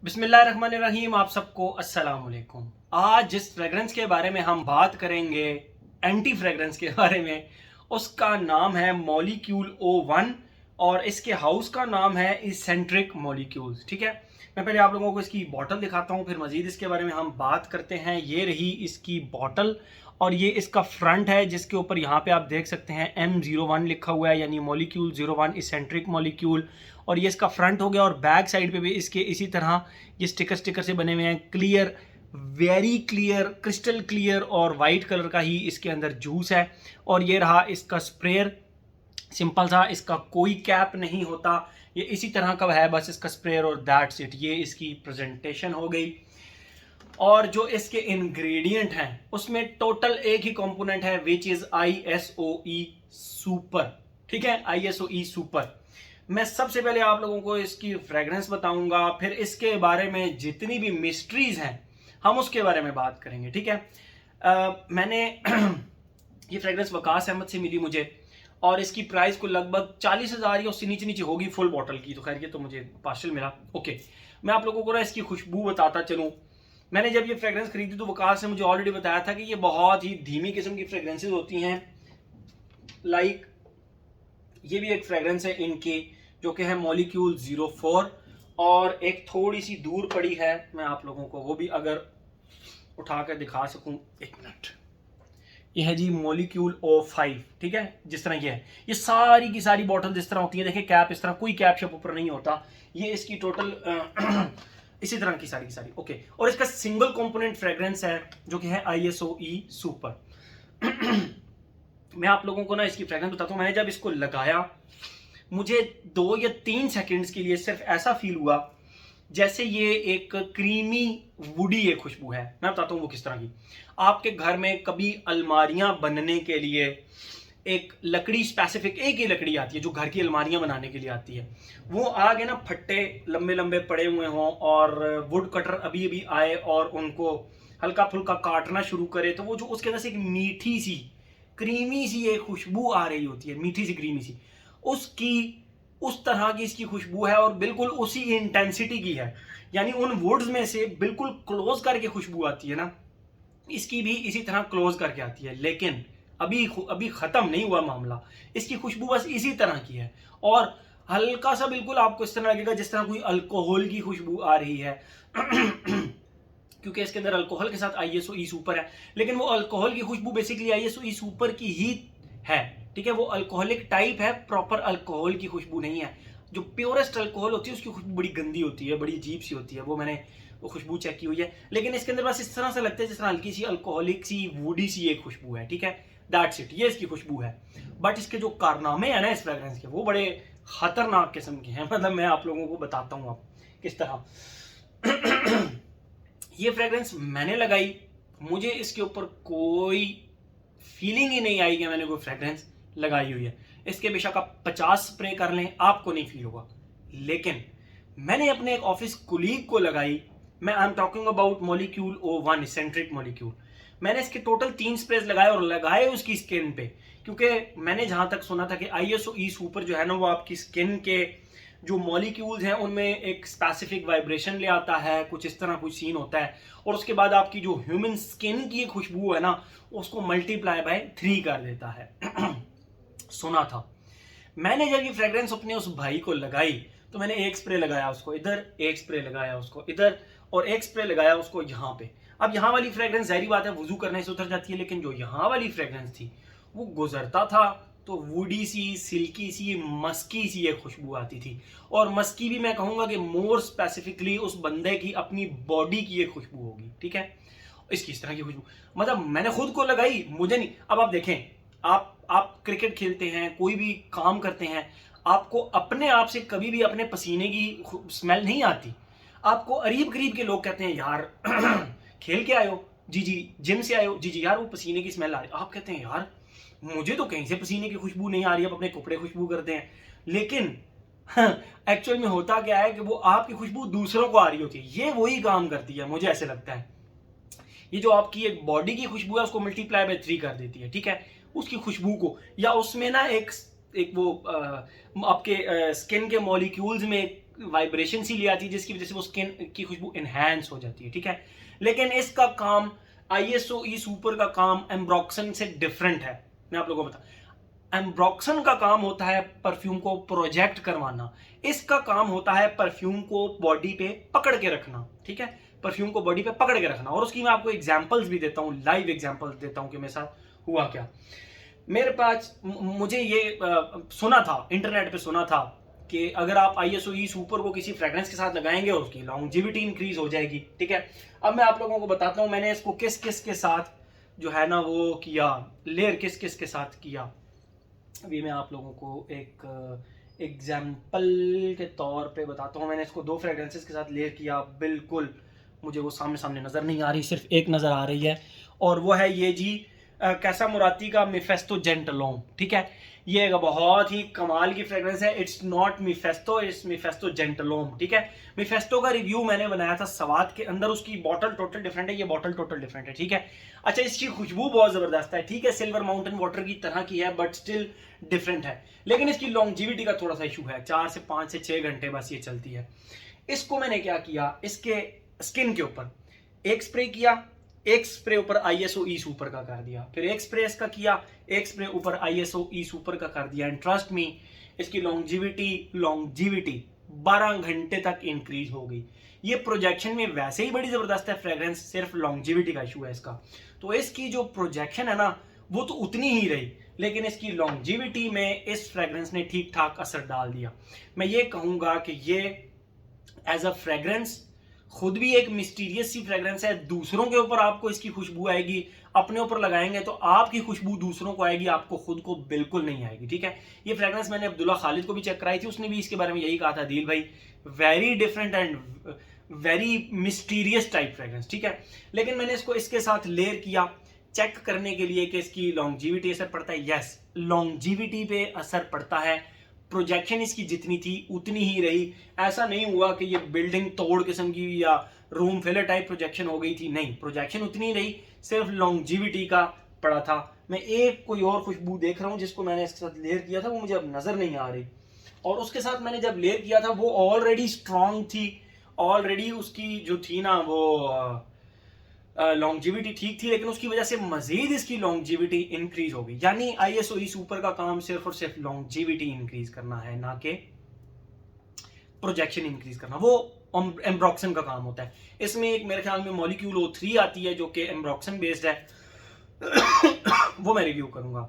बिस्मिल्लाहिर्रहमानिर्रहीम। आप सबको अस्सलाम वालेकुम। आज जिस फ्रेगरेंस के बारे में हम बात करेंगे, एंटी फ्रेगरेंस के बारे में, उसका नाम है मॉलिक्यूल O1 और इसके हाउस का नाम है इसेंट्रिक मॉलिक्यूल्स। ठीक है, मैं पहले आप लोगों को इसकी बॉटल दिखाता हूँ, फिर मजीद इसके बारे में हम बात करते हैं। ये रही इसकी बॉटल और ये इसका फ्रंट है, जिसके ऊपर यहाँ पे आप देख सकते हैं M01 लिखा हुआ है, यानी मॉलिक्यूल 01 इसेंट्रिक मॉलिक्यूल। और ये इसका फ्रंट हो गया। और बैक साइड पे भी इसके इसी तरह ये स्टिकर से बने हुए हैं। Clear, very clear, crystal clear और वाइट कलर का ही इसके अंदर जूस है। और ये रहा इसका स्प्रेयर, सिंपल सा, इसका कोई कैप नहीं होता, ये इसी तरह का है, बस इसका स्प्रेयर और दैट्स इट। ये इसकी प्रेजेंटेशन हो गई। और जो इसके इंग्रेडिएंट हैं उसमें टोटल एक ही कंपोनेंट है, विच इज ISOE सुपर। ठीक है, ISOE सुपर। मैं सबसे पहले आप लोगों को इसकी फ्रेग्रेंस बताऊंगा, फिर इसके बारे में जितनी भी मिस्ट्रीज हैं हम उसके बारे में बात करेंगे। ठीक है, मैंने ये फ्रेग्रेंस वकास अहमद से मिली मुझे, और इसकी प्राइस को लगभग 40,000 या उससे नीचे नीचे होगी फुल बॉटल की। तो खैर ये तो मुझे पार्शल मिला। ओके, मैं आप लोगों को ना इसकी खुशबू बताता चलूँ। मैंने जब ये फ्रेग्रेंस खरीदी तो वकास ने मुझे ऑलरेडी बताया था कि ये बहुत ही धीमी किस्म की फ्रेग्रेंसेज होती हैं। लाइक ये भी एक फ्रेग्रेंस है इनकी, जो कि है मॉलिक्यूल 04, और एक थोड़ी सी दूर पड़ी है, मैं आप लोगों को वो भी अगर उठा कर दिखा सकूं। एक मिनट, ये है जी मॉलिक्यूल O5। ठीक है, जिस तरह ये है, ये सारी की सारी बॉटल जिस तरह होती है, देखिए कैप इस तरह, कोई कैप शेप ऊपर नहीं होता। ये इसकी टोटल इसी तरह की सारी। ओके, और इसका सिंगल कंपोनेंट फ्रेग्रेंस है जो कि है ISOE सुपर। मैं आप लोगों को ना इसकी फ्रेग्रेंस बताता हूँ। मैंने जब इसको लगाया, मुझे 2 या 3 सेकंड्स के लिए सिर्फ ऐसा फील हुआ जैसे ये एक क्रीमी वुडी एक खुशबू है। मैं बताता हूँ वो किस तरह की। आपके घर में कभी अलमारियां बनने के लिए एक लकड़ी, स्पेसिफिक एक ही लकड़ी आती है जो घर की अलमारियां बनाने के लिए आती है, वो आगे ना फट्टे लंबे लंबे पड़े हुए हों और वुड कटर अभी अभी आए और उनको हल्का फुल्का काटना शुरू करे, तो वो जो उसके अंदर से एक मीठी सी क्रीमी सी एक खुशबू आ रही होती है, मीठी सी क्रीमी सी, उसकी उस तरह की इसकी खुशबू है और बिल्कुल उसी इंटेंसिटी की है। यानी उन वुड्स में से बिल्कुल क्लोज करके खुशबू आती है ना, इसकी भी इसी तरह क्लोज करके आती है। लेकिन अभी अभी खत्म नहीं हुआ मामला, इसकी खुशबू बस इसी तरह की है। और हल्का सा बिल्कुल आपको इस तरह लगेगा जिस तरह कोई अल्कोहल की खुशबू आ रही है क्योंकि इसके अंदर अल्कोहल के साथ ISOE सुपर है। लेकिन वो अल्कोहल की खुशबू बेसिकली ISOE सुपर की ही है। ठीक है, वो अल्कोहलिक टाइप है, प्रॉपर अल्कोहल की खुशबू नहीं है। जो प्योरेस्ट अल्कोहल होती है उसकी खुशबू बड़ी गंदी होती है, बड़ी अजीब सी होती है। वो मैंने वो खुशबू चेक की हुई है। लेकिन इसके अंदर बस इस तरह से लगता है जिस तरह हल्की सी अल्कोहलिक सी वुडी सी एक खुशबू है। ठीक है, दैट्स इट, ये इसकी खुशबू है। बट इसके जो कारनामे हैं ना इस फ्रेग्रेंस के, वो बड़े खतरनाक किस्म के हैं। मतलब मैं आप लोगों को बताता हूँ आप किस तरह। ये फ्रेग्रेंस मैंने लगाई, मुझे इसके ऊपर कोई फीलिंग ही नहीं आई कि मैंने कोई फ्रेग्रेंस लगाई हुई है। इसके बेशक आप 50 स्प्रे कर लें, आपको नहीं फील होगा। लेकिन मैंने अपने एक ऑफिस कुलीग को लगाई। मैं I am talking about molecule O1 eccentric molecule. मैंने इसके टोटल 3 स्प्रेज लगाए और लगाए उसकी स्किन पे, क्योंकि मैंने जहां तक सुना था कि ISOE सुपर जो है ना, वो आपकी स्किन के जो मॉलिक्यूल्स हैं उनमें एक स्पेसिफिक वाइब्रेशन ले आता है, कुछ इस तरह कुछ सीन होता है। और उसके बाद आपकी जो ह्यूमन स्किन की खुशबू है ना, उसको मल्टीप्लाई बाय 3 कर देता है। सुना था। मैंने जब ये फ्रेग्रेंस अपने उस भाई को लगाई तो मैंने एक स्प्रे लगाया उसको इधर, एक स्प्रे लगाया उसको इधर, और एक स्प्रे लगाया उसको यहाँ पे। अब यहाँ वाली फ्रेग्रेंस जाहिर बात है वुजू करने से उतर जाती है, लेकिन जो यहाँ वाली फ्रेग्रेंस थी वो गुजरता था तो वुडी सी, सिल्की सी, मस्की सी एक खुशबू आती थी। और मस्की भी मैं कहूँगा कि मोर स्पेसिफिकली उस बंदे की अपनी बॉडी की एक खुशबू होगी। ठीक है, इसकी इस तरह की खुशबू, मतलब मैंने खुद को लगाई, मुझे नहीं। अब आप देखें, आप क्रिकेट खेलते हैं, कोई भी काम करते हैं, आपको अपने आप से कभी भी अपने पसीने की स्मेल नहीं आती। आपको अरीब करीब के लोग कहते हैं यार खेल के आए हो, जी जी, जिम से आए हो, जी जी, यार वो पसीने की स्मेल आ रही है। आप कहते हैं यार मुझे तो कहीं से पसीने की खुशबू नहीं आ रही है, आप अपने कपड़े खुशबू करते हैं। लेकिन एक्चुअल में होता क्या है कि वो आपकी खुशबू दूसरों को आ रही होती है। ये वही काम करती है, मुझे ऐसे लगता है। ये जो आपकी एक बॉडी की खुशबू है उसको मल्टीप्लाई बाय 3 कर देती है। ठीक है, उसकी खुशबू को, या उसमें ना एक एक वो आपके स्किन के मॉलिक्यूल्स में वाइब्रेशन सी ले आती है जिसकी वजह से वो स्किन की खुशबू इनहेंस हो जाती है, ठीक है। लेकिन इसका काम आईएसओ ई सुपर का काम एम्ब्रॉक्सन से डिफरेंट है। मैं आप लोगों को बता, एम्ब्रॉक्सन का काम होता है परफ्यूम को प्रोजेक्ट करवाना, इसका काम होता है परफ्यूम को बॉडी पे पकड़ के रखना, ठीक है, परफ्यूम को बॉडी पे पकड़ के रखना। और उसकी मैं आपको एग्जांपल्स भी देता हूँ, लाइव एग्जांपल्स देता हूँ कि मेरे साथ हुआ क्या। मेरे पास मुझे ये सुना था, इंटरनेट पे सुना था कि अगर आप आईएसओ ई सुपर को किसी फ्रेग्रेंस के साथ लगाएंगे और उसकी लॉन्जिविटी इंक्रीज हो जाएगी, ठीक है। अब मैं आप लोगों को बताता हूँ मैंने इसको किस किस के साथ जो है ना वो किया, लेयर किस किस के साथ किया। अभी मैं आप लोगों को एक एग्जाम्पल के तौर पे बताता हूँ। मैंने इसको 2 फ्रेग्रेंसेस के साथ लेयर किया। बिल्कुल मुझे वो सामने सामने नज़र नहीं आ रही, सिर्फ एक नज़र आ रही है, और वो है ये जी कैसा मुराती का मिफेस्टो जेंटलोम, ठीक है। ये एक बहुत ही कमाल की फ्रेग्रेंस है। इट्स नॉट मिफेस्टो, इट्स मिफेस्टो जेंटलोम, ठीक है। मिफेस्टो का रिव्यू मैंने बनाया था सवाद के अंदर, उसकी बॉटल टोटल डिफरेंट है, ये बॉटल टोटल डिफरेंट है, ठीक है। अच्छा, इसकी खुशबू बहुत जबरदस्त है, ठीक है, सिल्वर माउंटेन वाटर की तरह की है बट स्टिल डिफरेंट है। लेकिन इसकी लॉन्जिविटी का थोड़ा सा इशू है, 4 से 5 से 6 घंटे बस ये चलती है। इसको मैंने क्या किया, इसके स्किन के ऊपर एक स्प्रे किया, एक स्प्रे ऊपर आईएसओ ई सुपर का कर दिया, फिर एक स्प्रे इसका किया, एक स्प्रे ऊपर आईएसओ ई सुपर का कर दिया, एंड ट्रस्ट मी इसकी लॉन्जिविटी 12 घंटे तक इंक्रीज हो गई। ये प्रोजेक्शन में वैसे ही बड़ी जबरदस्त है फ्रेग्रेंस, सिर्फ लॉन्जिविटी का इशू है इसका। तो इसकी जो प्रोजेक्शन है ना वो तो उतनी ही रही, लेकिन इसकी लॉन्जिविटी में इस फ्रेग्रेंस ने ठीक ठाक असर डाल दिया। मैं ये कहूंगा कि ये एज अ फ्रेग्रेंस खुद भी एक मिस्टीरियस सी फ्रेग्रेंस है। दूसरों के ऊपर आपको इसकी खुशबू आएगी, अपने ऊपर लगाएंगे तो आपकी खुशबू दूसरों को आएगी, आपको खुद को बिल्कुल नहीं आएगी, ठीक है। ये फ्रेग्रेंस मैंने अब्दुल्ला खालिद को भी चेक कराई थी, उसने भी इसके बारे में यही कहा था, दिल भाई very different and very mysterious type fragrance, ठीक है। लेकिन मैंने इसको इसके साथ लेयर किया चेक करने के लिए कि इसकी लॉन्जिविटी असर पड़ता है। यस, लॉन्जिविटी पे असर पड़ता है। प्रोजेक्शन इसकी जितनी थी उतनी ही रही, ऐसा नहीं हुआ कि ये बिल्डिंग तोड़ किस्म की या रूम फिलर टाइप प्रोजेक्शन हो गई थी, नहीं, प्रोजेक्शन उतनी रही, सिर्फ लॉन्जिविटी का पड़ा था। मैं एक कोई और खुशबू देख रहा हूँ जिसको मैंने इसके साथ लेयर किया था, वो मुझे अब नजर नहीं आ रही, और उसके साथ मैंने जब लेयर किया था वो ऑलरेडी स्ट्रांग थी, ऑलरेडी उसकी जो थी ना वो लॉन्जिविटी ठीक थी, लेकिन उसकी वजह से मजीद इसकी लॉन्जिविटी इंक्रीज हो गई। यानी आईएसओ ई सुपर का काम सिर्फ और सिर्फ लॉन्जिविटी इंक्रीज करना है, ना कि प्रोजेक्शन इंक्रीज करना। वो एम्ब्रॉक्सन का काम होता है। इसमें एक मेरे ख्याल में मॉलिक्यूल O3 आती है जो कि एम्ब्रॉक्सन बेस्ड है वो मैं रिव्यू करूंगा,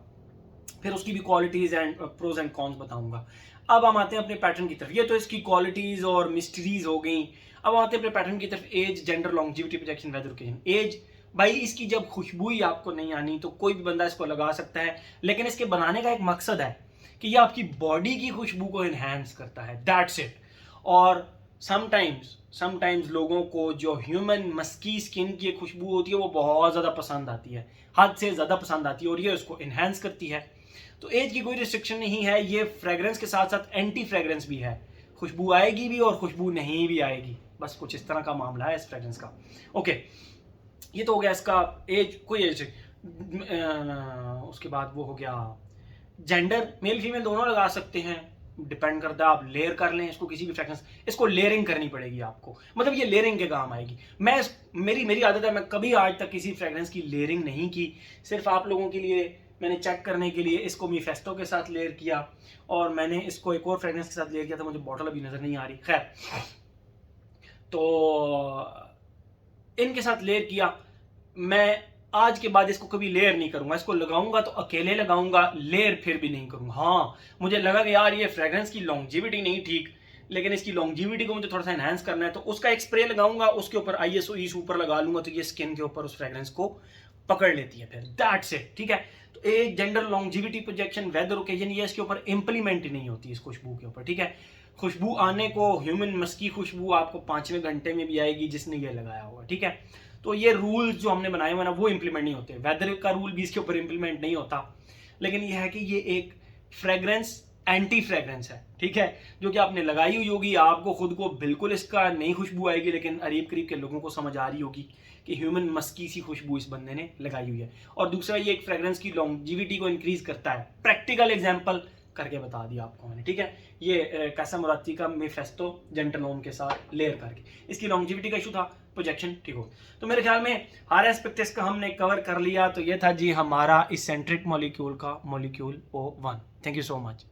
फिर उसकी भी qualities and pros and cons बताऊंगा। अब हम आते हैं अपने पैटर्न की तरफ। ये तो इसकी क्वालिटीज और मिस्ट्रीज हो गई। अब आते हैं अपने पैटर्न की तरफ। Age, gender, longevity, projection, weather occasion. Age, भाई इसकी जब खुशबू ही आपको नहीं आनी तो कोई भी बंदा इसको लगा सकता है, लेकिन इसके बनाने का एक मकसद है कि ये आपकी बॉडी की खुशबू को एनहांस करता है, दैट्स इट। और समटाइम्स लोगों को जो ह्यूमन मस्की स्किन की खुशबू होती है वो बहुत ज़्यादा पसंद आती है, हद से ज़्यादा पसंद आती है, और ये उसको इन्हेंस करती है। तो एज की कोई रिस्ट्रिक्शन नहीं है। ये फ्रेग्रेंस के साथ साथ एंटी फ्रेग्रेंस भी है, खुशबू आएगी भी और खुशबू नहीं भी आएगी, बस कुछ इस तरह का मामला है इस फ्रेग्रेंस का। ओके, ये तो हो गया इसका एज, कोई एज। उसके बाद वो हो गया जेंडर, मेल फीमेल दोनों लगा सकते हैं, डिपेंड करता है आप लेयर कर लें इसको किसी भी फ्रेग्रेंस, इसको लेयरिंग करनी पड़ेगी आपको, मतलब ये लेयरिंग के काम आएगी। मेरी आदत है, मैं कभी आज तक किसी फ्रेग्रेंस की लेयरिंग नहीं की, सिर्फ आप लोगों के लिए मैंने चेक करने के लिए इसको मिफेस्टो के साथ लेयर किया, और मैंने इसको एक और फ्रेग्रेंस के साथ लेयर किया था, मुझे बॉटल अभी नजर नहीं आ रही, खैर। तो इनके साथ लेयर किया। मैं आज के बाद इसको कभी लेयर नहीं करूंगा, इसको लगाऊंगा तो अकेले लगाऊंगा, लेयर फिर भी नहीं करूंगा। हाँ, मुझे लगा कि यार ये फ्रेग्रेंस की लॉन्जिविटी नहीं ठीक, लेकिन इसकी लॉन्जिविटी को मुझे थोड़ा सा एनहांस करना है, तो उसका एक स्प्रे लगाऊंगा, उसके ऊपर आईएसओ ई सुपर लगा लूंगा, तो ये स्किन के ऊपर उस फ्रेग्रेंस को पकड़ लेती है, फिर दैट्स इट, ठीक है। तो एक gender, longevity, projection, weather occasion, ये इसके ऊपर इंप्लीमेंट ही नहीं होती इस खुशबू के ऊपर, ठीक है। खुशबू आने को ह्यूमन मस्की खुशबू आपको 5वें घंटे में भी आएगी जिसने ये लगाया होगा, ठीक है। तो ये रूल्स जो हमने बनाए हुए ना वो इंप्लीमेंट नहीं होते, वेदर का रूल भी इसके ऊपर इंप्लीमेंट नहीं होता, लेकिन ये है कि ये एक फ्रेग्रेंस एंटी फ्रेग्रेंस है, ठीक है, जो कि आपने लगाई हुई होगी, आपको खुद को बिल्कुल इसका नई खुशबू आएगी, लेकिन करीब करीब के लोगों को समझ आ रही होगी कि ह्यूमन मस्की सी खुशबू इस बंदे ने लगाई हुई है। और दूसरा, ये एक फ्रेग्रेंस की लॉन्जिविटी को इंक्रीज करता है। प्रैक्टिकल एग्जांपल, करके बता दिया आपको मैंने, ठीक है। ये कैसा मुराती का मेफेस्टो जेंटनोम के साथ लेयर करके, इसकी लॉन्जिविटी का इशू था, प्रोजेक्शन ठीक हो। तो मेरे ख्याल में हर एस्पेक्ट इसका हमने कवर कर लिया। तो ये था जी हमारा इसेंट्रिक मॉलिक्यूल का molecule O1। Thank you so much.